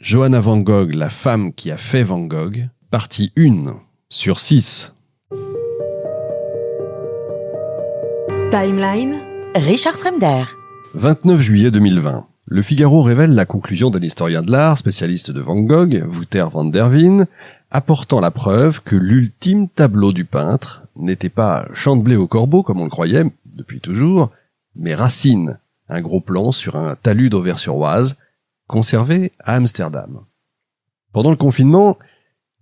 Johanna Van Gogh, la femme qui a fait Van Gogh, partie 1 sur 6. Timeline. Richard Fremder. 29 juillet 2020. Le Figaro révèle la conclusion d'un historien de l'art, spécialiste de Van Gogh, Wouter van der Veen, apportant la preuve que l'ultime tableau du peintre n'était pas champ de blé au corbeau, comme on le croyait depuis toujours, mais Racine, un gros plan sur un talus d'Auvers-sur-Oise, conservé à Amsterdam. Pendant le confinement,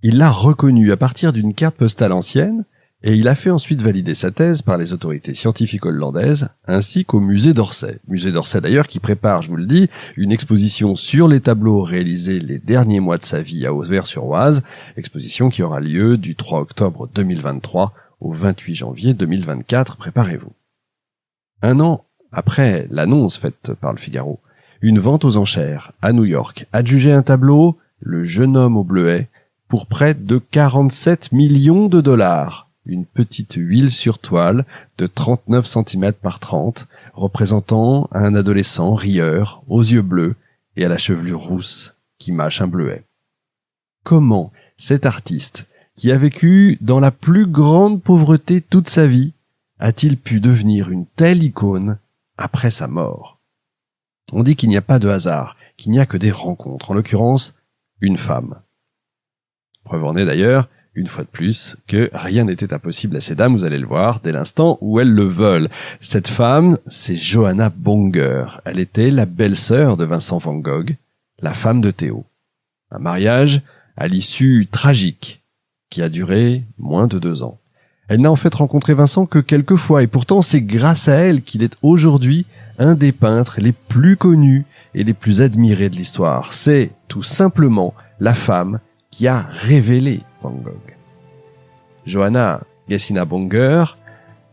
il l'a reconnu à partir d'une carte postale ancienne, et il a fait ensuite valider sa thèse par les autorités scientifiques hollandaises, ainsi qu'au musée d'Orsay. Musée d'Orsay d'ailleurs qui prépare, je vous le dis, une exposition sur les tableaux réalisés les derniers mois de sa vie à Auvers-sur-Oise, exposition qui aura lieu du 3 octobre 2023 au 28 janvier 2024, préparez-vous. Un an après l'annonce faite par le Figaro, une vente aux enchères à New York adjugeait un tableau, Le jeune homme au bleuet, pour près de 47 millions de dollars. Une petite huile sur toile de 39 cm par 30, représentant un adolescent rieur, aux yeux bleus et à la chevelure rousse, qui mâche un bleuet. Comment cet artiste, qui a vécu dans la plus grande pauvreté toute sa vie, a-t-il pu devenir une telle icône après sa mort ? On dit qu'il n'y a pas de hasard, qu'il n'y a que des rencontres, en l'occurrence, une femme. Preuve en est d'ailleurs, une fois de plus, que rien n'était impossible à ces dames, vous allez le voir, dès l'instant où elles le veulent. Cette femme, c'est Johanna Bonger. Elle était la belle-sœur de Vincent Van Gogh, la femme de Théo. Un mariage à l'issue tragique, qui a duré moins de 2 ans. Elle n'a en fait rencontré Vincent que quelques fois, et pourtant c'est grâce à elle qu'il est aujourd'hui un des peintres les plus connus et les plus admirés de l'histoire. C'est tout simplement la femme qui a révélé Van Gogh. Johanna Gessina Bonger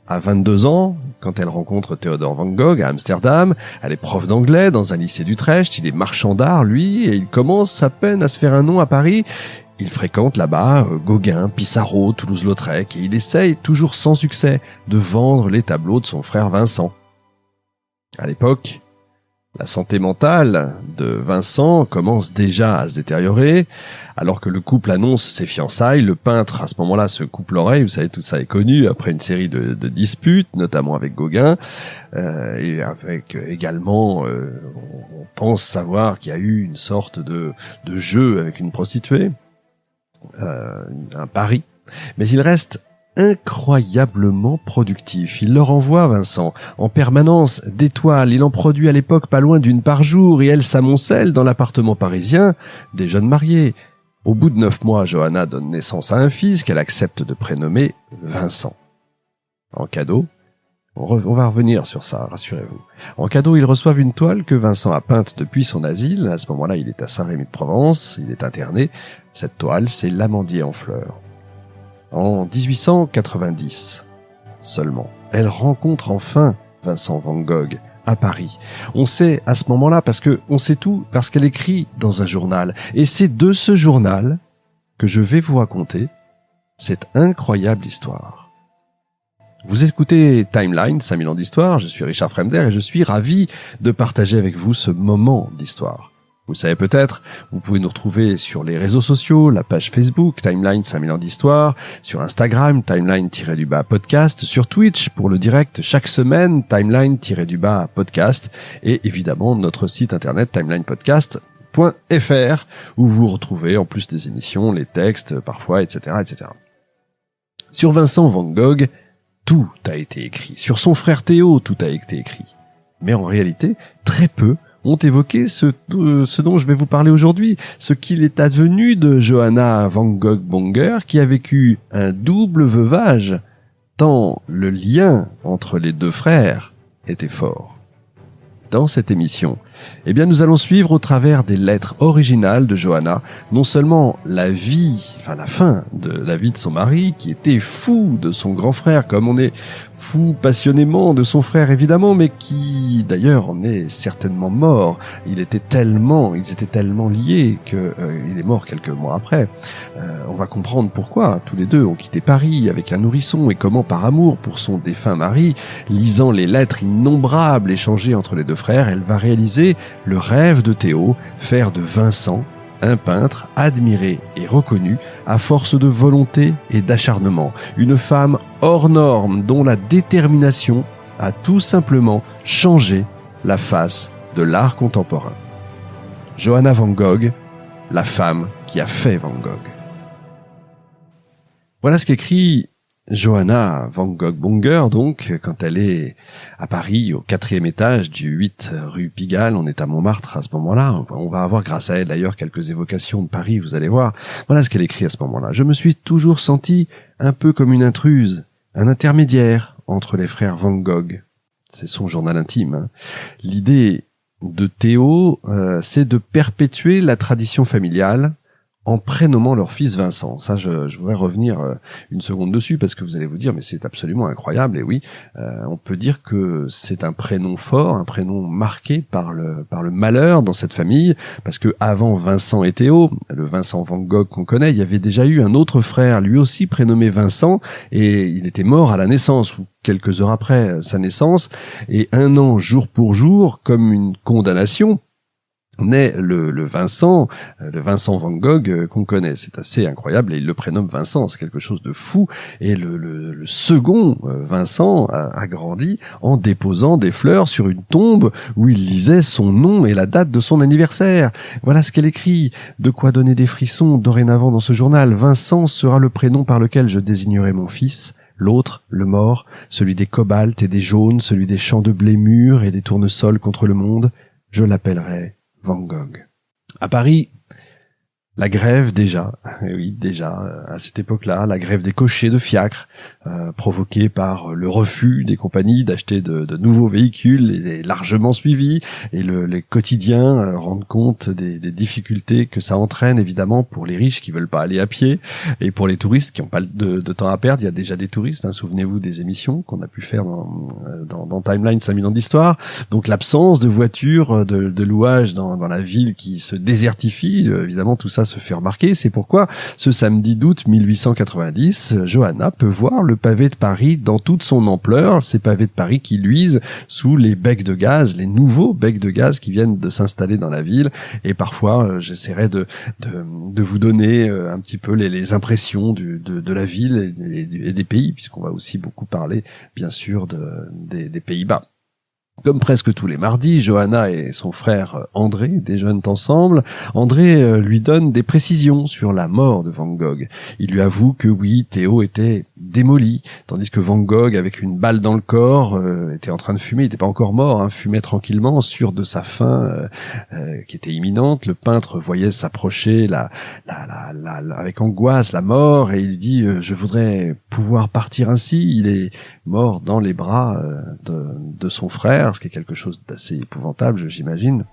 a 22 ans quand elle rencontre Theodor Van Gogh à Amsterdam. Elle est prof d'anglais dans un lycée d'Utrecht. Il est marchand d'art, lui, et il commence à peine à se faire un nom à Paris. Il fréquente là-bas Gauguin, Pissarro, Toulouse-Lautrec, et il essaye, toujours sans succès, de vendre les tableaux de son frère Vincent. À l'époque, la santé mentale de Vincent commence déjà à se détériorer. Alors que le couple annonce ses fiançailles, le peintre à ce moment-là se coupe l'oreille. Vous savez, tout ça est connu après une série de disputes, notamment avec Gauguin, et avec également, on pense savoir qu'il y a eu une sorte de jeu avec une prostituée, un pari. Mais il reste incroyablement productif. Il leur envoie, Vincent, en permanence des toiles. Il en produit à l'époque pas loin d'une par jour, et elle s'amoncelle dans l'appartement parisien des jeunes mariés. Au bout de 9 mois, Johanna donne naissance à un fils qu'elle accepte de prénommer Vincent. En cadeau, on va revenir sur ça, rassurez-vous. En cadeau, ils reçoivent une toile que Vincent a peinte depuis son asile. À ce moment-là, il est à Saint-Rémy-de-Provence, il est interné. Cette toile, c'est l'Amandier en fleurs. En 1890 seulement, elle rencontre enfin Vincent Van Gogh à Paris. On sait à ce moment-là, on sait tout, parce qu'elle écrit dans un journal. Et c'est de ce journal que je vais vous raconter cette incroyable histoire. Vous écoutez Timeline, 5000 ans d'histoire, je suis Richard Fremder et je suis ravi de partager avec vous ce moment d'histoire. Vous le savez peut-être, vous pouvez nous retrouver sur les réseaux sociaux, la page Facebook, Timeline 5000 ans d'histoire, sur Instagram, Timeline-podcast, sur Twitch pour le direct chaque semaine, Timeline-podcast, et évidemment notre site internet timelinepodcast.fr où vous retrouvez en plus des émissions, les textes parfois, etc., etc. Sur Vincent Van Gogh, tout a été écrit. Sur son frère Théo, tout a été écrit. Mais en réalité, très peu ont évoqué ce dont je vais vous parler aujourd'hui, ce qu'il est advenu de Johanna Van Gogh Bonger, qui a vécu un double veuvage, tant le lien entre les deux frères était fort. Dans cette émission, nous allons suivre au travers des lettres originales de Johanna, non seulement la fin de la vie de son mari, qui était fou de son grand frère, comme on est fou passionnément de son frère évidemment, mais qui d'ailleurs en est certainement mort. Ils étaient tellement liés que il est mort quelques mois après. On va comprendre pourquoi tous les deux ont quitté Paris avec un nourrisson, et comment par amour pour son défunt mari, lisant les lettres innombrables échangées entre les deux frères, elle va réaliser le rêve de Théo, faire de Vincent un peintre admiré et reconnu à force de volonté et d'acharnement. Une femme hors norme dont la détermination a tout simplement changé la face de l'art contemporain. Johanna van Gogh, la femme qui a fait Van Gogh. Voilà ce qu'écrit Johanna van Gogh-Bonger, donc, quand elle est à Paris, au 4e étage du 8 rue Pigalle. On est à Montmartre à ce moment-là. On va avoir, grâce à elle d'ailleurs, quelques évocations de Paris, vous allez voir. Voilà ce qu'elle écrit à ce moment-là. « Je me suis toujours sentie un peu comme une intruse, un intermédiaire entre les frères Van Gogh. » C'est son journal intime. Hein. L'idée de Théo, c'est de perpétuer la tradition familiale en prénommant leur fils Vincent. Ça, je voudrais revenir une seconde dessus parce que vous allez vous dire, mais c'est absolument incroyable. Et oui, on peut dire que c'est un prénom fort, un prénom marqué par le malheur dans cette famille, parce que avant Vincent et Théo, le Vincent Van Gogh qu'on connaît, il y avait déjà eu un autre frère, lui aussi prénommé Vincent, et il était mort à la naissance, ou quelques heures après sa naissance, et un an jour pour jour, comme une condamnation, naît le Vincent Van Gogh qu'on connaît. C'est assez incroyable et il le prénomme Vincent, c'est quelque chose de fou. Et le second Vincent a grandi en déposant des fleurs sur une tombe où il lisait son nom et la date de son anniversaire. Voilà ce qu'elle écrit. De quoi donner des frissons dorénavant dans ce journal. Vincent sera le prénom par lequel je désignerai mon fils. L'autre, le mort, celui des cobaltes et des jaunes, celui des champs de blé mûrs et des tournesols contre le monde, je l'appellerai Van Gogh. À Paris, la grève déjà, à cette époque-là, la grève des cochers de fiacre, provoquée par le refus des compagnies d'acheter de nouveaux véhicules, est largement suivie, et les quotidiens rendent compte des difficultés que ça entraîne évidemment pour les riches qui veulent pas aller à pied, et pour les touristes qui n'ont pas de temps à perdre. Il y a déjà des touristes, hein, souvenez-vous des émissions qu'on a pu faire dans Timeline 5000 ans d'histoire. Donc l'absence de voitures de louage dans la ville qui se désertifie, évidemment tout ça se fait remarquer. C'est pourquoi ce samedi d'août 1890, Johanna peut voir le pavé de Paris dans toute son ampleur, ces pavés de Paris qui luisent sous les becs de gaz, les nouveaux becs de gaz qui viennent de s'installer dans la ville. Et parfois, j'essaierai de vous donner un petit peu les impressions de la ville et des pays, puisqu'on va aussi beaucoup parler, bien sûr, des Pays-Bas. Comme presque tous les mardis, Johanna et son frère André déjeunent ensemble. André lui donne des précisions sur la mort de Van Gogh. Il lui avoue que oui, Théo était démoli, tandis que Van Gogh, avec une balle dans le corps, était en train de fumer. Il n'était pas encore mort, hein, fumait tranquillement, sûr de sa fin qui était imminente. Le peintre voyait s'approcher avec angoisse la mort, et il dit « Je voudrais pouvoir partir ainsi ». Il est mort dans les bras de son frère, ce qui est quelque chose d'assez épouvantable, j'imagine.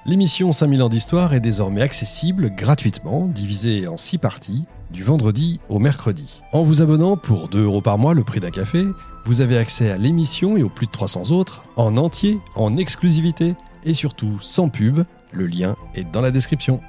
L'émission 5000 ans d'histoire est désormais accessible gratuitement, divisée en 6 parties, du vendredi au mercredi. En vous abonnant pour 2 € par mois, le prix d'un café, vous avez accès à l'émission et aux plus de 300 autres, en entier, en exclusivité, et surtout sans pub. Le lien est dans la description.